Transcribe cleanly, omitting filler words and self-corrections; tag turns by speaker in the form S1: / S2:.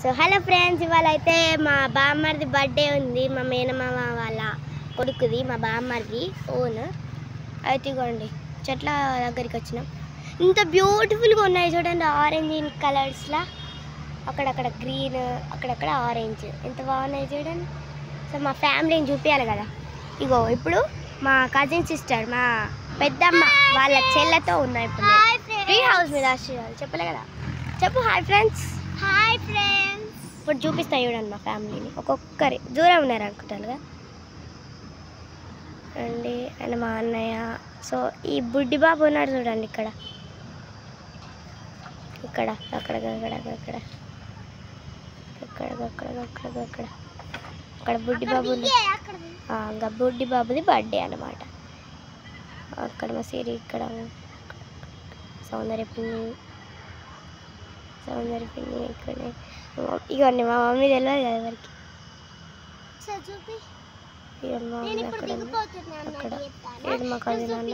S1: So hello friends, ఇవాళ అయితే మా బామ్మర్ది బర్త్డే ఉంది. మా మేనమామ వాళ్ళ కొడుకుది, మా బామ్మర్ది ఓన్. అయితే ఇగోండి చెట్ల దగ్గరికి వచ్చినాం. ఇంత బ్యూటిఫుల్గా ఉన్నాయి చూడండి, ఆరెంజ్ కలర్స్లా. అక్కడక్కడ గ్రీన్, అక్కడక్కడ ఆరెంజ్, ఎంత బాగున్నాయి చూడండి. సో మా ఫ్యామిలీని చూపించాలి కదా. ఇగో ఇప్పుడు మా కజిన్ సిస్టర్, మా పెద్దమ్మ వాళ్ళ చెల్లెతో ఉన్నాయి. ఇప్పుడు ట్రీ హౌస్ మీద చెప్పలే కదా. చెప్పు హాయ్ ఫ్రెండ్స్. Hi friends. ఇప్పుడు చూపిస్తా చూడండి మా ఫ్యామిలీని. ఒక్కొక్కరి దూరం ఉన్నారు అనుకుంటారుగా అండి. అండ్ మా అన్నయ్య. సో ఈ బుడ్డి బాబు ఉన్నాడు చూడండి, ఇక్కడ ఇక్కడ అక్కడ అక్కడ అక్కడ అక్కడ అక్కడ అక్కడ అక్కడ అక్కడ బుడ్డి బాబు. బుడ్డి బాబుది బర్త్డే అన్నమాట. అక్కడ మా సిరి, ఇక్కడ సౌందర్య పిన్ని ఇక్కడ. ఇవన్నీ మా మమ్మీ తెలియదు కదా ఎవరికి. అక్కడ మా కజిన్ అన్న,